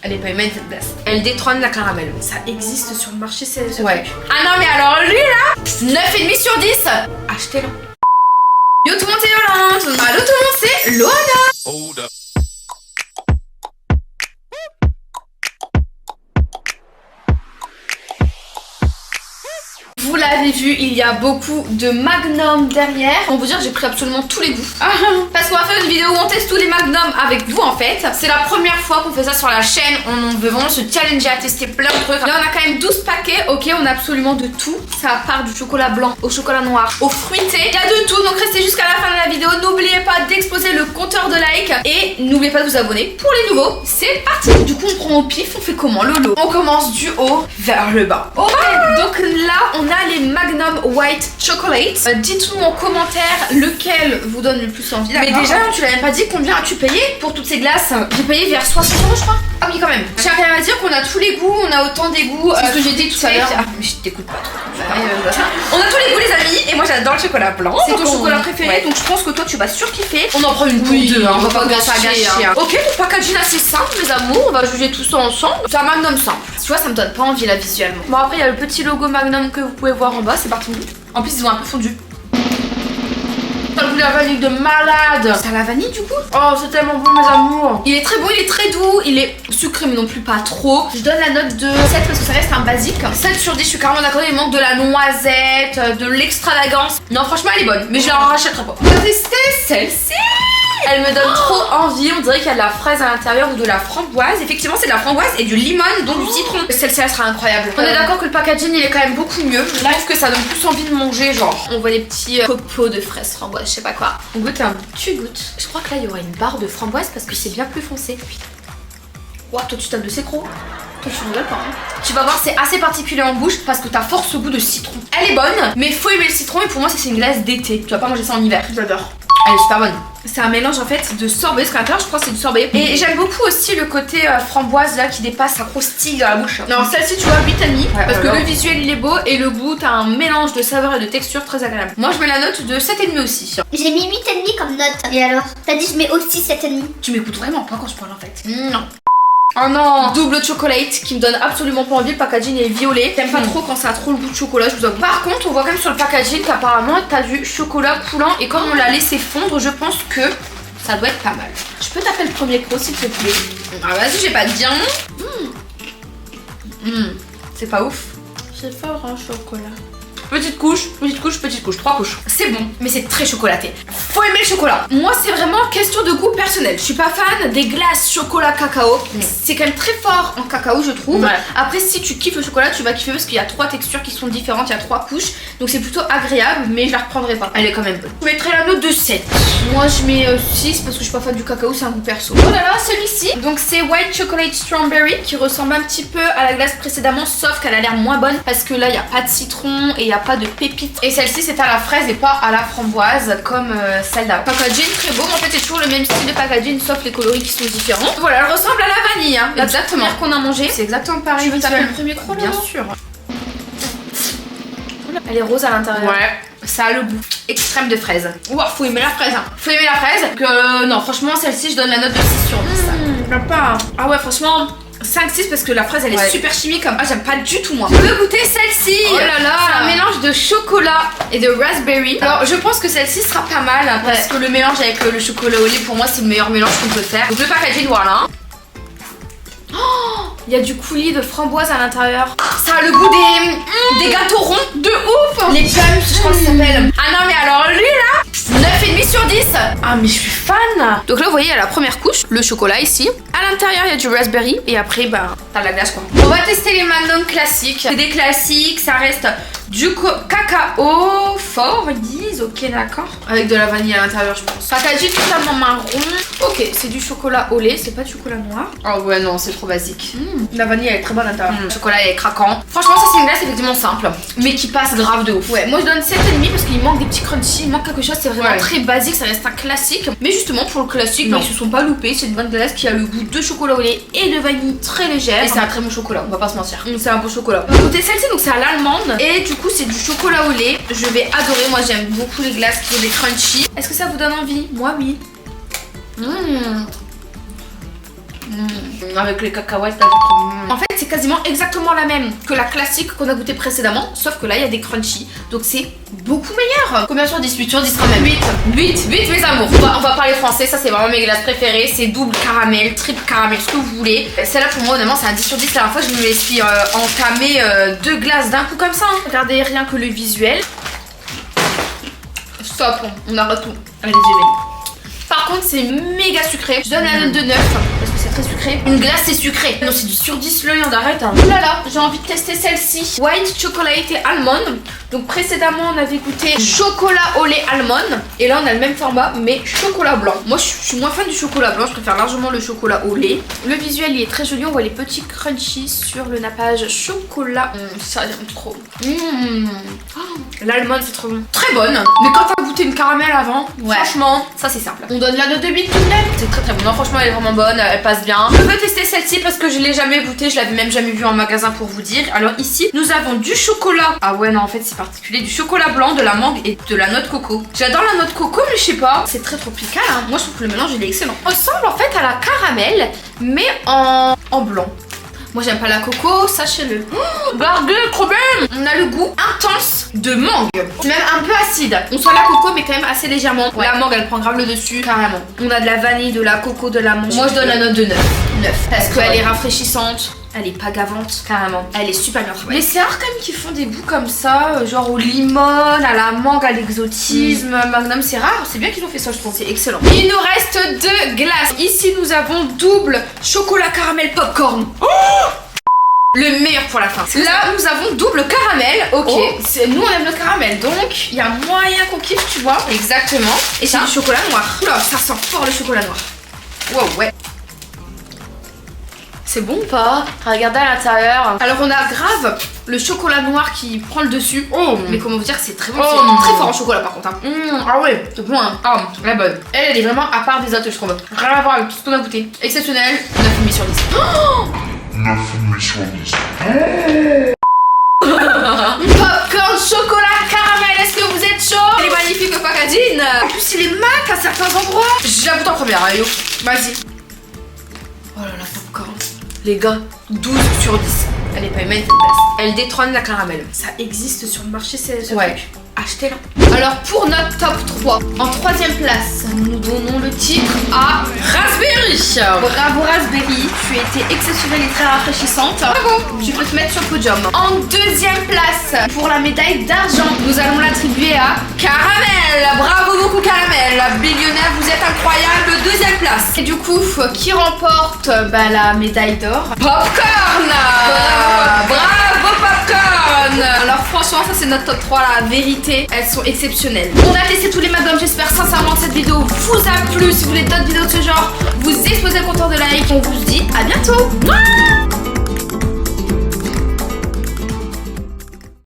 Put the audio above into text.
Elle est pas humaine cette glace. Elle détrône la caramel. Ça existe sur le marché, c'est ce Ouais. truc. Ah non mais alors lui là 9,5 sur 10. Achetez-le. Yo tout le monde c'est Yolande. Allô tout le monde c'est Loana. Vous l'avez vu, il y a beaucoup de Magnum derrière. On vous dire, j'ai pris absolument tous les goûts. Parce qu'on va faire une vidéo où on teste tous les Magnum avec vous en fait. C'est la première fois qu'on fait ça sur la chaîne. On veut vraiment se challenger à tester plein de trucs. Là on a quand même 12 paquets. Ok, on a absolument de tout. Ça part du chocolat blanc au chocolat noir, au fruité. Il y a de tout, donc restez jusqu'à la fin de la vidéo. N'oubliez pas d'exploser le compteur de likes. Et n'oubliez pas de vous abonner pour les nouveaux. C'est parti. Du coup on prend au pif, on fait comment Lolo? On commence du haut vers le bas. Ok, donc là on a les Magnum White Chocolate. Dites-nous en commentaire lequel vous donne le plus envie. Mais déjà, tu l'as même pas dit, combien as-tu payé pour toutes ces glaces? J'ai payé vers 60 € je crois. Ah oui quand même. J'ai quand même à dire qu'on a tous les goûts, on a autant des goûts. C'est ce que j'ai dit tout à l'heure. Ah mais je t'écoute pas trop. On a tous les goûts les amis et moi j'adore le chocolat blanc. C'est ton chocolat préféré donc je pense que toi tu vas surkiffer. On en prend une pour deux, on va pas gâcher. Ok, le packaging assez simple mes amours, on va juger tout ça ensemble. C'est un Magnum simple. Tu vois ça me donne pas envie là visuellement. Bon après il y a le petit logo Magnum que vous pouvez voir en bas, c'est partout. En plus ils ont un peu fondu. T'as le goût de la vanille de malade. C'est à la vanille du coup? Oh c'est tellement bon mes amours. Il est très bon, il est très doux, il est sucré mais non plus pas trop. Je donne la note de 7 parce que ça reste un basique. 7 sur 10, je suis carrément d'accord, il manque de la noisette, de l'extravagance. Non franchement elle est bonne, mais je la rachèterai pas. On va tester celle-ci. Elle me donne trop envie, on dirait qu'il y a de la fraise à l'intérieur ou de la framboise. Effectivement c'est de la framboise et du limon, donc du citron. Celle-ci elle sera incroyable. On est d'accord que le packaging il est quand même beaucoup mieux. Je trouve que ça donne plus envie de manger genre. On voit les petits copeaux de fraises framboise, je sais pas quoi. On goûte un bout. Tu goûtes. Je crois que là il y aura une barre de framboise parce que c'est bien plus foncé. Ouah, toi tu tapes de sécro. Toi tu rigoles pas hein. Tu vas voir c'est assez particulier en bouche parce que t'as fort ce goût de citron. Elle est bonne mais faut aimer le citron et pour moi c'est une glace d'été. Tu vas pas manger ça en hiver. J'adore. Elle est super bonne. C'est un mélange en fait de sorbet, parce qu'à l'intérieur je crois que c'est du sorbet. Et j'aime beaucoup aussi le côté framboise là qui dépasse, ça croustille dans la bouche. Non celle-ci tu vois 8,5 parce que le visuel il est beau et le goût t'as un mélange de saveurs et de textures très agréable. Moi je mets la note de 7,5 aussi. J'ai mis 8,5 comme note. Et alors? T'as dit je mets aussi 7,5. Tu m'écoutes vraiment pas quand je parle en fait. Non. Oh non, double chocolate qui me donne absolument pas envie, le packaging est violet. T'aimes pas trop quand ça a trop le goût de chocolat, je vous avoue. Par contre, on voit quand même sur le packaging qu'apparemment t'as du chocolat coulant et comme on l'a laissé fondre, je pense que ça doit être pas mal. Je peux taper le premier croc s'il te plaît? Ah vas-y, j'ai pas de bien. C'est pas ouf. C'est fort hein, chocolat. Petite couche, 3 couches. C'est bon, mais c'est très chocolaté. Faut aimer le chocolat. Moi, c'est vraiment question de goût personnel. Je suis pas fan des glaces chocolat cacao. C'est quand même très fort en cacao, je trouve. Ouais. Après, si tu kiffes le chocolat, tu vas kiffer parce qu'il y a 3 textures qui sont différentes. Il y a 3 couches. Donc, c'est plutôt agréable, mais je la reprendrai pas. Elle est quand même bonne. Je mettrai la note de 7. Moi, je mets 6 parce que je suis pas fan du cacao, c'est un goût perso. Oh là là, celui-ci. Donc, c'est White Chocolate Strawberry qui ressemble un petit peu à la glace précédemment, sauf qu'elle a l'air moins bonne parce que là, il n'y a pas de citron et il n'y a pas de pépites. Et celle-ci, c'est à la fraise et pas à la framboise comme celle d'avant. Packaging très beau, mais en fait, c'est toujours le même style de packaging sauf les coloris qui sont différents. Voilà, elle ressemble à la vanille. Hein. Exactement. Qu'on a mangé. C'est exactement pareil. Tu veux taper le premier croc? Bien sûr. Elle est rose à l'intérieur. Ouais. Ça a le goût extrême de fraise. Ouah, faut aimer la fraise. Hein. Faut aimer la fraise. Que non, franchement, celle-ci, je donne la note de 6 sur 10. J'aime pas. Ah ouais, franchement. 5-6 parce que la fraise elle est super chimique comme... Ah j'aime pas du tout moi. Je veux goûter celle-ci. Oh là là. C'est un mélange de chocolat et de raspberry. Alors je pense que celle-ci sera pas mal parce que le mélange avec le chocolat au lait pour moi c'est le meilleur mélange qu'on peut faire. Donc le packaging voilà. Oh, il y a du coulis de framboise à l'intérieur. Ça a le goût des gâteaux ronds de ouf. Les punch je crois que ça s'appelle. Ah non mais alors lui là 9,5 sur 10. Ah mais je suis fan. Donc là vous voyez il y a la première couche, le chocolat ici. À l'intérieur il y a du raspberry et après bah t'as de la glace quoi. On va tester les Magnum classiques. C'est des classiques, ça reste du cacao fort ils disent, ok d'accord. Avec de la vanille à l'intérieur je pense. Packaging totalement marron. Ok c'est du chocolat au lait, c'est pas du chocolat noir. Oh ouais non c'est trop basique. La vanille elle est très bonne à l'intérieur. Le chocolat elle est craquant. Franchement ça c'est une glace effectivement simple mais qui passe grave de ouf. Ouais moi je donne 7,5 parce qu'il manque des petits crunchy, il manque quelque chose, c'est vraiment très basique, ça reste un classique. Mais justement pour le classique ils se sont pas loupés, c'est une bonne glace qui a le goût de chocolat au lait et de vanille très légère. Et c'est un très bon chocolat, on va pas se mentir. C'est un beau chocolat. Écoutez celle-ci donc c'est à l'allemande et du coup c'est du chocolat au lait. Je vais adorer, moi j'aime beaucoup les glaces qui ont des crunchy. Est-ce que ça vous donne envie? Moi oui. Avec les cacahuètes là. En fait c'est quasiment exactement la même que la classique qu'on a goûté précédemment, sauf que là il y a des crunchy, donc c'est beaucoup meilleur. Combien sur 10? 8 sur 10 quand même. 8 mes amours. On va parler français, ça c'est vraiment mes glaces préférées. C'est double caramel, triple caramel, ce que vous voulez. Celle-là pour moi honnêtement c'est un 10 sur 10. La dernière fois je me suis entamé 2 glaces d'un coup comme ça. Regardez rien que le visuel. Stop, on arrête tout. Allez-y, par contre c'est méga sucré. Je donne la note de 9 parce que c'est très sucré. Une glace c'est sucré. Non c'est du sur 10 le on arrête. Hein. Oh là là, j'ai envie de tester celle-ci. White chocolate et almond. Donc précédemment on avait goûté chocolat au lait almond. Et là on a le même format mais chocolat blanc. Moi je suis moins fan du chocolat blanc, je préfère largement le chocolat au lait. Le visuel il est très joli, on voit les petits crunchies sur le nappage chocolat. Ça j'aime trop. L'almond c'est trop bon. Très bonne. Mais quand t'as goûté une caramel avant, franchement ça c'est simple. On donne la note de 8 tout de même. C'est très très bon. Non franchement elle est vraiment bonne, elle passe bien. Je veux tester celle-ci parce que je l'ai jamais goûtée, je l'avais même jamais vue en magasin pour vous dire. Alors ici nous avons du chocolat. Ah ouais non en fait c'est particulier. Du chocolat blanc, de la mangue et de la noix de coco. J'adore la noix de coco mais je sais pas, c'est très tropical hein. Moi je trouve que le mélange il est excellent. Il ressemble en fait à la caramel mais en blanc. Moi j'aime pas la coco, sachez-le. Oh, barbie, trop bien. On a le goût intense de mangue. C'est même un peu acide. On sent la coco mais quand même assez légèrement. Ouais. La mangue elle prend grave le dessus, carrément. On a de la vanille, de la coco, de la mangue. Moi je donne la note de 9. Parce qu'elle est rafraîchissante. Elle est pas gavante, carrément. Elle est super bien travaillée. Mais c'est rare quand même qu'ils font des goûts comme ça, genre au limon, à la mangue, à l'exotisme. Magnum, c'est rare. C'est bien qu'ils ont fait ça, je trouve. C'est excellent. Il nous reste 2 glaces. Ici, nous avons double chocolat caramel popcorn. Oh, le meilleur pour la fin. Là, nous avons double caramel. Ok. Oh. Nous, on aime le caramel. Donc, il y a moyen qu'on kiffe, tu vois. Exactement. Et c'est du chocolat noir. Oula, ça sent fort le chocolat noir. Wow, ouais. C'est bon ou pas? Regardez à l'intérieur. Alors on a grave le chocolat noir qui prend le dessus. Mais comment vous dire, c'est très bon. C'est très fort en chocolat par contre. Ah ouais, c'est bon. Hein. Ah, la bonne. Elle est vraiment à part des autres, je trouve. Rien à voir avec tout ce qu'on a goûté. Exceptionnel. 9,5 sur 10. Oh 9,5 sur 10. Popcorn, chocolat, caramel, est-ce que vous êtes chaud? Elle est magnifique le packaging. En plus il est mat à certains endroits. Je la goûte en première, yo. Vas-y. Oh là là, popcorn. Les gars, 12 sur 10. Elle est pas humaine cette place. Elle détrône la caramel. Ça existe sur le marché, ce truc. Achetez-la. Alors pour notre top 3, en 3ème place, nous donnons le titre à Raspberry. Bravo Raspberry, tu as été exceptionnelle et très rafraîchissante. Bravo, tu peux te mettre sur le podium. En 2ème place, pour la médaille d'argent, nous allons l'attribuer à Caramel. Bravo beaucoup Caramel. Billionnaire, vous êtes incroyable. 2ème place. Et du coup, qui remporte la médaille d'or? Popcorn. Bravo Popcorn. Alors franchement, ça c'est notre top 3, la vérité. Elles sont exceptionnelles. On a testé tous les Magnum. J'espère sincèrement que cette vidéo vous a plu. Si vous voulez d'autres vidéos de ce genre, vous explosez le compteur de like. On vous dit à bientôt.